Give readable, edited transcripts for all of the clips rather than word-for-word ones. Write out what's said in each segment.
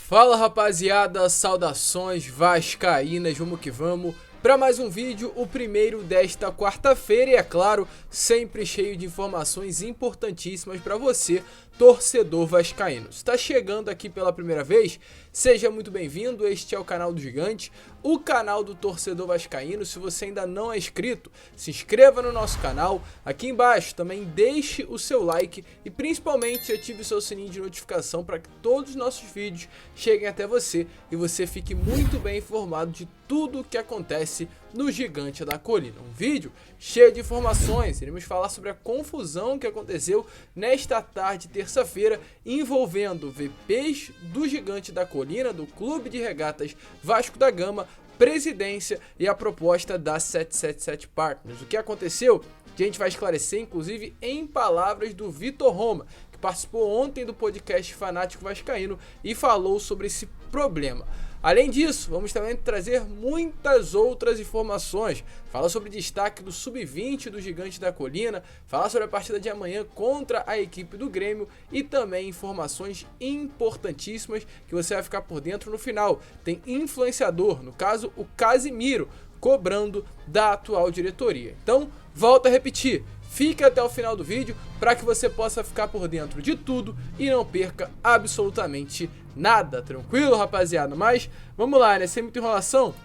Fala rapaziada, saudações vascaínas, vamos que vamos para mais um vídeo, o primeiro desta quarta-feira e é claro, sempre cheio de informações importantíssimas para você, torcedor vascaíno. Se está chegando aqui pela primeira vez, seja muito bem-vindo, este é o canal do Gigante, o canal do torcedor vascaíno. Se você ainda não é inscrito, se inscreva no nosso canal, aqui embaixo também deixe o seu like e principalmente ative o seu sininho de notificação para que todos os nossos vídeos cheguem até você e você fique muito bem informado de tudo o que acontece no Gigante da Colina. Um vídeo cheio de informações, iremos falar sobre a confusão que aconteceu nesta tarde, terça-feira, envolvendo VPs do Gigante da Colina, do Clube de Regatas Vasco da Gama, presidência e a proposta da 777 Partners. O que aconteceu? Que a gente vai esclarecer, inclusive em palavras do Vitor Roma, que participou ontem do podcast Fanático Vascaíno e falou sobre esse problema. Além disso, vamos também trazer muitas outras informações, falar sobre o destaque do Sub-20 do Gigante da Colina, falar sobre a partida de amanhã contra a equipe do Grêmio e também informações importantíssimas que você vai ficar por dentro no final. Tem influenciador, no caso o Casimiro, cobrando da atual diretoria. Então, volto a repetir. Fique até o final do vídeo para que você possa ficar por dentro de tudo e não perca absolutamente nada, tranquilo, rapaziada? Mas vamos lá, né? Sem muita enrolação,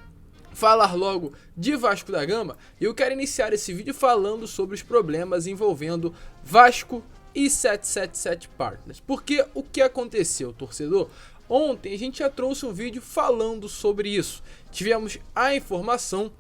falar logo de Vasco da Gama. E eu quero iniciar esse vídeo falando sobre os problemas envolvendo Vasco e 777 Partners. Porque o que aconteceu, torcedor? Ontem a gente já trouxe um vídeo falando sobre isso. Tivemos a informação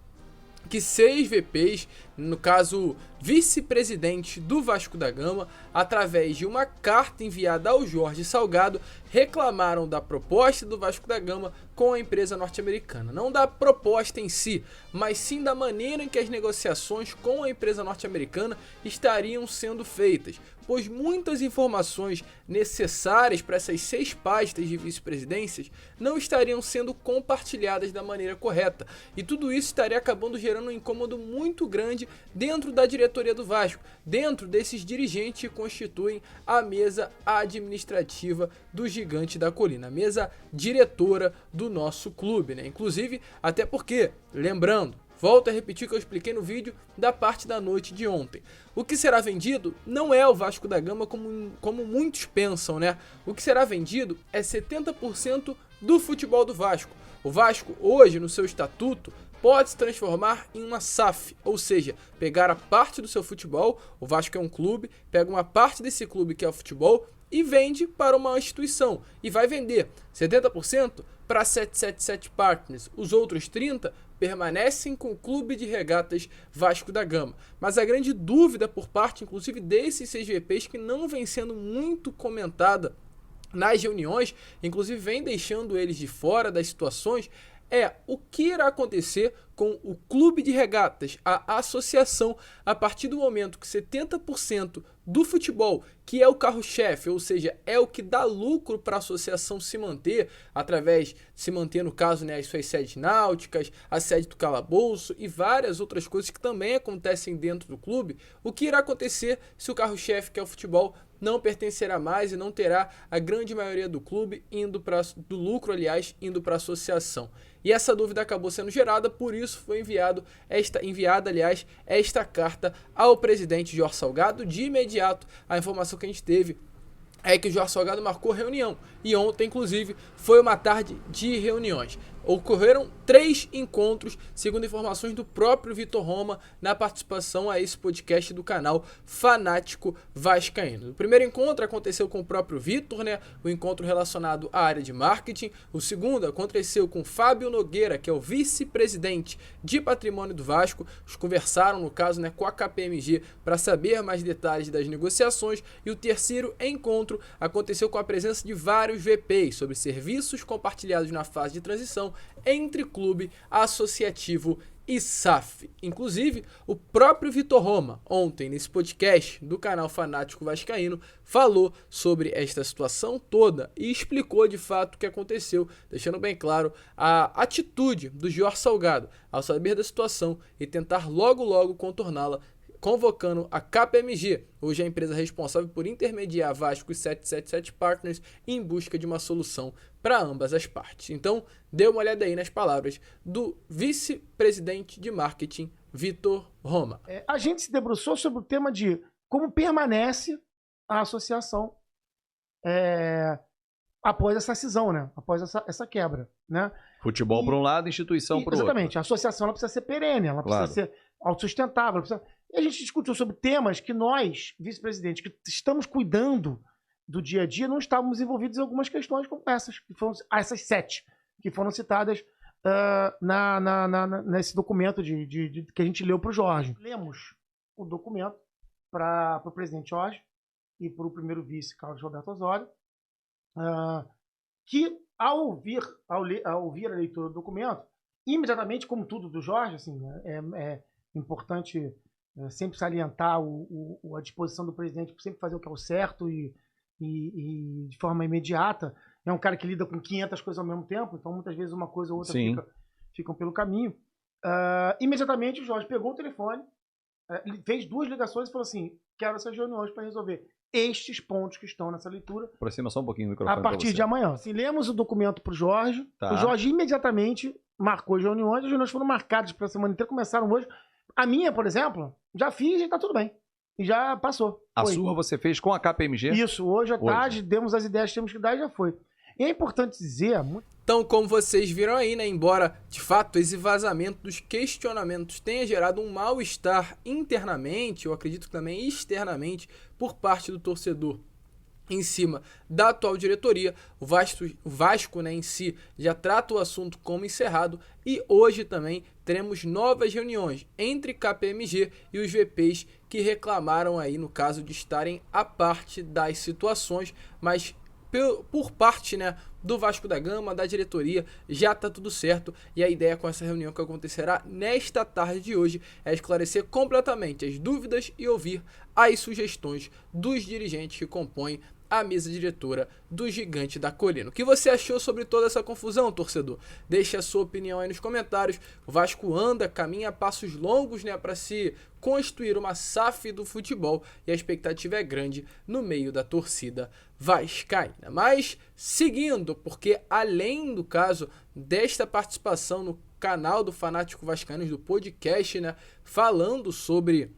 que 6 VPs, no caso vice-presidente do Vasco da Gama, através de uma carta enviada ao Jorge Salgado, reclamaram da proposta do Vasco da Gama com a empresa norte-americana. Não da proposta em si, mas sim da maneira em que as negociações com a empresa norte-americana estariam sendo feitas, pois muitas informações necessárias para essas 6 pastas de vice-presidências não estariam sendo compartilhadas da maneira correta, e tudo isso estaria acabando gerando um incômodo muito grande dentro da diretoria do Vasco, dentro desses dirigentes que constituem a mesa administrativa do Gigante da Colina, a mesa diretora do nosso clube, né? Inclusive, até porque, lembrando, volto a repetir o que eu expliquei no vídeo da parte da noite de ontem. O que será vendido não é o Vasco da Gama como muitos pensam, né? O que será vendido é 70% do futebol do Vasco. O Vasco, hoje, no seu estatuto, pode se transformar em uma SAF, ou seja, pegar a parte do seu futebol, o Vasco é um clube, pega uma parte desse clube que é o futebol e vende para uma instituição. E vai vender 70% para a 777 Partners. Os outros 30% permanecem com o Clube de Regatas Vasco da Gama. Mas a grande dúvida por parte, inclusive, desses 6 VPs, que não vem sendo muito comentada nas reuniões, inclusive vem deixando eles de fora das situações, é o que irá acontecer com o Clube de Regatas, a associação, a partir do momento que 70% do futebol, que é o carro-chefe, ou seja, é o que dá lucro para a associação se manter, no caso, né, as suas sedes náuticas, a sede do calabouço e várias outras coisas que também acontecem dentro do clube, o que irá acontecer se o carro-chefe, que é o futebol, não pertencerá mais e não terá a grande maioria do clube do lucro, indo para a associação. E essa dúvida acabou sendo gerada, por isso foi enviada esta carta ao presidente Jorge Salgado. De imediato, a informação que a gente teve é que o Jorge Salgado marcou reunião, e ontem, inclusive, foi uma tarde de reuniões. Ocorreram 3 encontros, segundo informações do próprio Vitor Roma, na participação a esse podcast do canal Fanático Vascaíno. O primeiro encontro aconteceu com o próprio Vitor, né? O encontro relacionado à área de marketing. O segundo aconteceu com Fábio Nogueira, que é o vice-presidente de patrimônio do Vasco. Eles conversaram, no caso, né, com a KPMG para saber mais detalhes das negociações. E o terceiro encontro aconteceu com a presença de vários VPs sobre serviços compartilhados na fase de transição entre clube associativo e SAF. Inclusive, o próprio Vitor Roma, ontem, nesse podcast do canal Fanático Vascaíno, falou sobre esta situação toda e explicou de fato o que aconteceu, deixando bem claro a atitude do Jorge Salgado ao saber da situação e tentar logo contorná-la convocando a KPMG, hoje a empresa responsável por intermediar Vasco e 777 Partners em busca de uma solução para ambas as partes. Então, dê uma olhada aí nas palavras do vice-presidente de marketing, Vitor Roma. A gente se debruçou sobre o tema de como permanece a associação após essa cisão, né? Após essa quebra, né? Futebol para um lado, instituição para o outro. Exatamente. A associação ela precisa ser perene, ela precisa ser autossustentável. E a gente discutiu sobre temas que nós, vice-presidente, que estamos cuidando do dia a dia, não estávamos envolvidos em algumas questões como essas, essas 7, que foram citadas nesse documento que a gente leu para o Jorge. Lemos o documento para o presidente Jorge e para o primeiro vice, Carlos Roberto Osório, que ao ouvir a leitura do documento, imediatamente, como tudo do Jorge, assim, é importante sempre salientar a disposição do presidente para sempre fazer o que é o certo e de forma imediata. É um cara que lida com 500 coisas ao mesmo tempo, então muitas vezes uma coisa ou outra ficam pelo caminho. Imediatamente o Jorge pegou o telefone, fez 2 ligações e falou assim: quero essas reuniões para resolver estes pontos que estão nessa leitura. Aproxima só um pouquinho o microfone. A partir de amanhã. Assim, lemos o documento para o Jorge. O Jorge imediatamente marcou as reuniões foram marcadas para a semana inteira, começaram hoje. A minha, por exemplo, já fiz e está tudo bem. E já passou. A sua você fez com a KPMG? Isso, hoje à tarde, demos as ideias que temos que dar e já foi. E é importante dizer... Então, como vocês viram aí, né, embora de fato esse vazamento dos questionamentos tenha gerado um mal-estar internamente, eu acredito que também externamente, por parte do torcedor em cima da atual diretoria, o Vasco, né, em si já trata o assunto como encerrado e hoje também teremos novas reuniões entre KPMG e os VPs que reclamaram aí no caso de estarem à parte das situações, mas por parte, né, do Vasco da Gama, da diretoria, já tá tudo certo e a ideia com essa reunião que acontecerá nesta tarde de hoje é esclarecer completamente as dúvidas e ouvir as sugestões dos dirigentes que compõem a mesa diretora do Gigante da Colina. O que você achou sobre toda essa confusão, torcedor? Deixe a sua opinião aí nos comentários. O Vasco caminha a passos longos, né, para se construir uma SAF do futebol e a expectativa é grande no meio da torcida vascaína. Mas seguindo, porque além do caso desta participação no canal do Fanático Vascaínos do podcast, né, falando sobre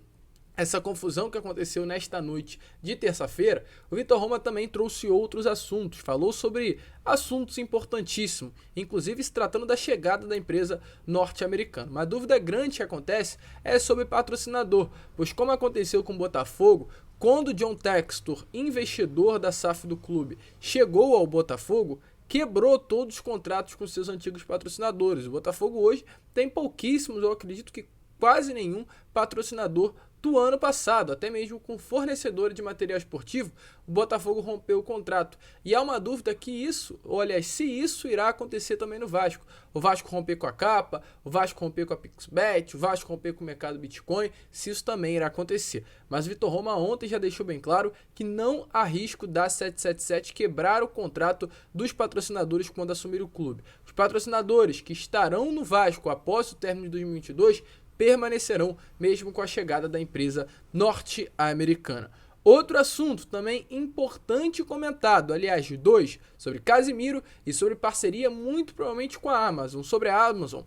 essa confusão que aconteceu nesta noite de terça-feira, o Vitor Roma também trouxe outros assuntos, falou sobre assuntos importantíssimos, inclusive se tratando da chegada da empresa norte-americana. Uma dúvida grande que acontece é sobre patrocinador, pois como aconteceu com o Botafogo, quando John Textor, investidor da SAF do clube, chegou ao Botafogo, quebrou todos os contratos com seus antigos patrocinadores. O Botafogo hoje tem pouquíssimos, eu acredito que quase nenhum patrocinador do ano passado, até mesmo com fornecedores de material esportivo, o Botafogo rompeu o contrato. E há uma dúvida que isso, ou aliás, se isso irá acontecer também no Vasco. O Vasco romper com a Capa, o Vasco romper com a PixBet, o Vasco romper com o mercado Bitcoin, se isso também irá acontecer. Mas Vitor Roma ontem já deixou bem claro que não há risco da 777 quebrar o contrato dos patrocinadores quando assumir o clube. Os patrocinadores que estarão no Vasco após o término de 2022 permanecerão mesmo com a chegada da empresa norte-americana. Outro assunto também importante e comentado, aliás, 2, sobre Casimiro e sobre parceria muito provavelmente com a Amazon. Sobre a Amazon,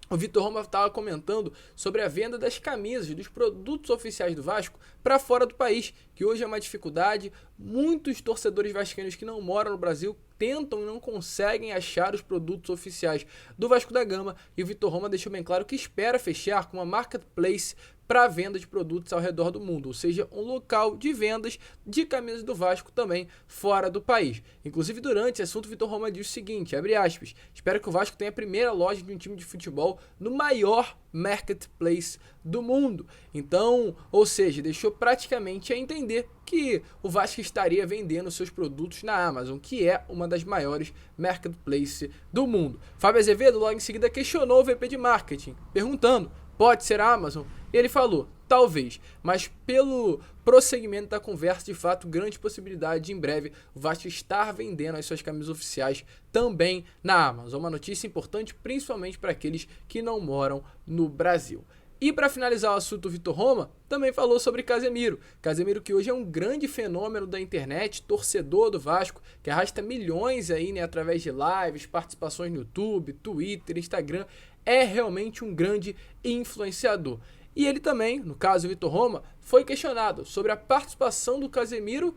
o Vitor Roma estava comentando sobre a venda das camisas, dos produtos oficiais do Vasco para fora do país, que hoje é uma dificuldade. Muitos torcedores vascaínos que não moram no Brasil tentam e não conseguem achar os produtos oficiais do Vasco da Gama, e o Vitor Roma deixou bem claro que espera fechar com uma marketplace para venda de produtos ao redor do mundo, ou seja, um local de vendas de camisas do Vasco também fora do país. Inclusive, durante esse assunto, Vitor Roma diz o seguinte, abre aspas, espero que o Vasco tenha a primeira loja de um time de futebol no maior marketplace do mundo. Então, ou seja, deixou praticamente a entender que o Vasco estaria vendendo seus produtos na Amazon, que é uma das maiores marketplaces do mundo. Fábio Azevedo logo em seguida questionou o VP de marketing, perguntando, pode ser a Amazon? E ele falou, talvez, mas pelo prosseguimento da conversa, de fato, grande possibilidade de em breve o Vasco estar vendendo as suas camisas oficiais também na Amazon. Uma notícia importante, principalmente para aqueles que não moram no Brasil. E para finalizar o assunto, o Vitor Roma também falou sobre Casemiro. Casemiro que hoje é um grande fenômeno da internet, torcedor do Vasco, que arrasta milhões aí, né, através de lives, participações no YouTube, Twitter, Instagram. É realmente um grande influenciador. E ele também, no caso o Vitor Roma, foi questionado sobre a participação do Casemiro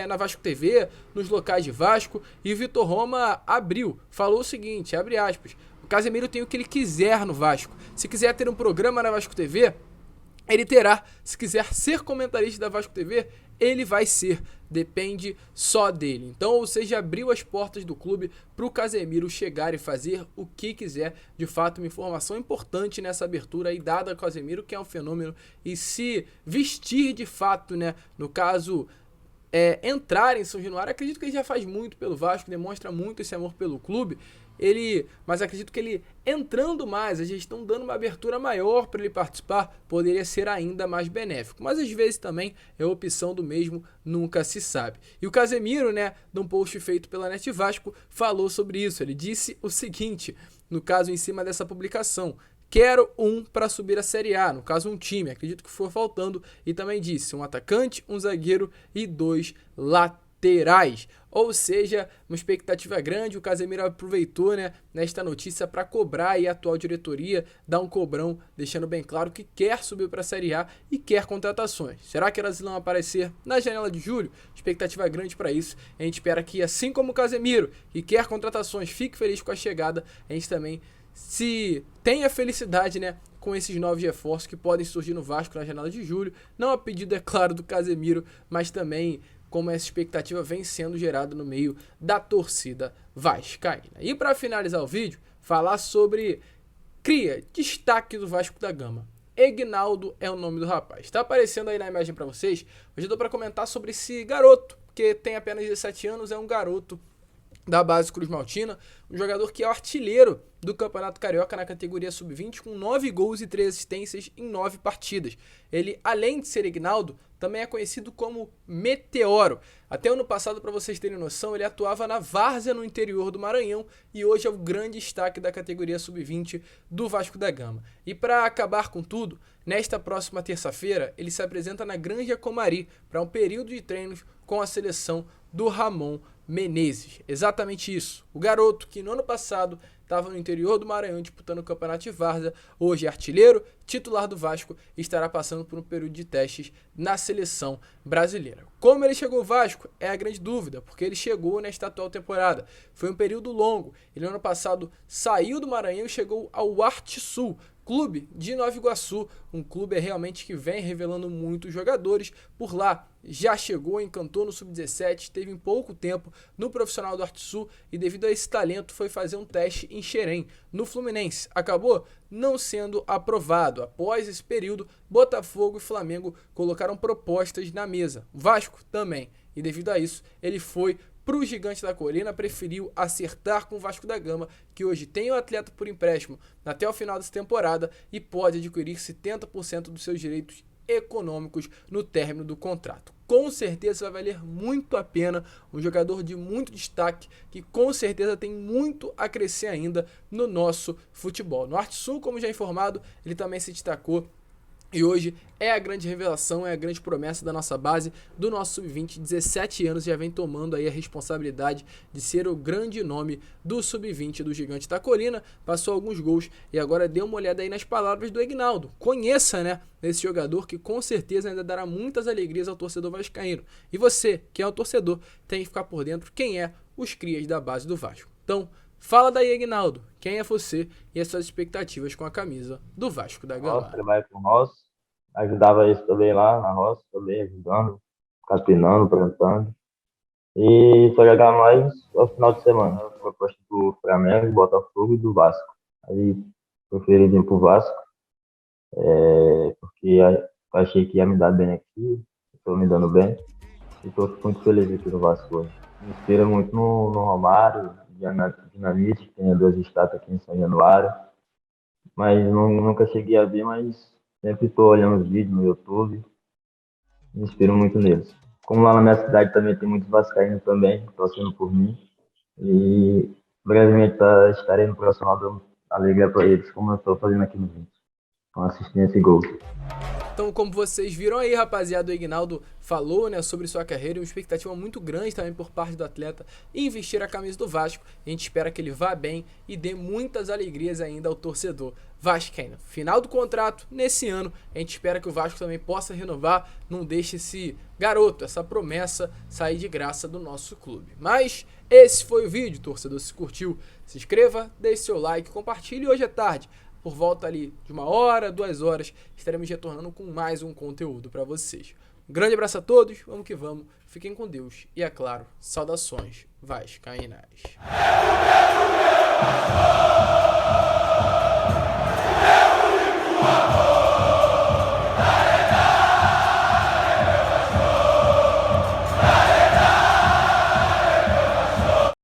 na Vasco TV, nos locais de Vasco, e o Vitor Roma falou o seguinte, abre aspas, o Casemiro tem o que ele quiser no Vasco. Se quiser ter um programa na Vasco TV, ele terá. Se quiser ser comentarista da Vasco TV, ele vai ser. Depende só dele. Então, ou seja, abriu as portas do clube para o Casemiro chegar e fazer o que quiser. De fato, uma informação importante nessa abertura aí dada ao Casemiro, que é um fenômeno, e se vestir de fato, né, no caso, entrar em São Januário, acredito que ele já faz muito pelo Vasco, demonstra muito esse amor pelo clube. Mas acredito que ele entrando mais, a gestão dando uma abertura maior para ele participar, poderia ser ainda mais benéfico. Mas às vezes também é opção do mesmo, nunca se sabe. E o Casemiro, né, num post feito pela Net Vasco, falou sobre isso. Ele disse o seguinte, no caso em cima dessa publicação: quero um para subir a Série A, no caso um time, acredito que for faltando, e também disse um atacante, um zagueiro e 2 laterais. Ou seja, uma expectativa grande, o Casemiro aproveitou, né, nesta notícia para cobrar aí a atual diretoria, dar um cobrão, deixando bem claro que quer subir para a Série A e quer contratações. Será que elas vão aparecer na janela de julho? Expectativa grande para isso. A gente espera que, assim como o Casemiro, que quer contratações, fique feliz com a chegada, a gente também se tenha felicidade, né, com esses novos reforços que podem surgir no Vasco na janela de julho, não a pedido, é claro, do Casemiro, mas também como essa expectativa vem sendo gerada no meio da torcida vascaína. E para finalizar o vídeo, falar sobre destaque do Vasco da Gama. Egnaldo é o nome do rapaz. Está aparecendo aí na imagem para vocês. Hoje eu dou para comentar sobre esse garoto, que tem apenas 17 anos, é um garoto da base Cruz Maltina, um jogador que é o artilheiro do Campeonato Carioca na categoria Sub-20, com 9 gols e 3 assistências em 9 partidas. Ele, além de ser Egnaldo, também é conhecido como Meteoro. Até ano passado, para vocês terem noção, ele atuava na Várzea, no interior do Maranhão, e hoje é o grande destaque da categoria Sub-20 do Vasco da Gama. E para acabar com tudo, nesta próxima terça-feira, ele se apresenta na Granja Comari para um período de treinos com a seleção do Ramon Menezes. Exatamente isso. O garoto que no ano passado estava no interior do Maranhão disputando o Campeonato de Várzea, hoje é artilheiro, titular do Vasco, e estará passando por um período de testes na seleção brasileira. Como ele chegou ao Vasco é a grande dúvida, porque ele chegou nesta atual temporada. Foi um período longo. Ele no ano passado saiu do Maranhão e chegou ao Arte Sul, clube de Nova Iguaçu, um clube realmente que vem revelando muitos jogadores por lá. Já chegou, encantou no Sub-17, teve em pouco tempo no profissional do Arte Sul e devido a esse talento foi fazer um teste em Xerém, no Fluminense. Acabou não sendo aprovado. Após esse período, Botafogo e Flamengo colocaram propostas na mesa. Vasco também. E devido a isso, ele foi para o Gigante da Colina, preferiu acertar com o Vasco da Gama, que hoje tem o atleta por empréstimo até o final dessa temporada e pode adquirir 70% dos seus direitos econômicos no término do contrato. Com certeza vai valer muito a pena, um jogador de muito destaque, que com certeza tem muito a crescer ainda no nosso futebol. No Arte Sul, como já informado, ele também se destacou e hoje é a grande revelação, é a grande promessa da nossa base, do nosso Sub-20, 17 anos, já vem tomando aí a responsabilidade de ser o grande nome do Sub-20 do Gigante da Colina, passou alguns gols e agora dê uma olhada aí nas palavras do Egnaldo. Conheça, né, esse jogador que com certeza ainda dará muitas alegrias ao torcedor vascaíno. E você, que é o torcedor, tem que ficar por dentro quem é os crias da base do Vasco. Então, fala daí, Egnaldo, quem é você e as suas expectativas com a camisa do Vasco da Gama? Roça, trabalho com roça, ajudava eles também lá na roça, também ajudando, capinando, plantando. E só jogar mais ao final de semana. Eu proposta do Flamengo, Botafogo e do Vasco. Aí preferi vir pro Vasco, porque achei que ia me dar bem aqui, estou me dando bem. E estou muito feliz aqui no Vasco hoje. Me inspira muito no Romário, Dinamite, que tem 2 estátuas aqui em São Januário. Mas nunca cheguei a ver, mas sempre estou olhando os vídeos no YouTube. Me inspiro muito neles. Como lá na minha cidade também tem muitos vascaínos também, torcendo por mim. E brevemente estarei no profissional dando alegria para eles, como eu estou fazendo aqui no vídeo. com assistência e gol. Então, como vocês viram aí, rapaziada, o Ignaldo falou, né, sobre sua carreira e uma expectativa muito grande também por parte do atleta em vestir a camisa do Vasco. A gente espera que ele vá bem e dê muitas alegrias ainda ao torcedor vascaíno. Final do contrato nesse ano, a gente espera que o Vasco também possa renovar, não deixe esse garoto, essa promessa sair de graça do nosso clube. Mas esse foi o vídeo, torcedor. Se curtiu, se inscreva, deixe seu like, compartilhe. Hoje é tarde, por volta ali de 1 hora, 2 horas, estaremos retornando com mais um conteúdo para vocês. Um grande abraço a todos, vamos que vamos, fiquem com Deus e, é claro, saudações vascaínas.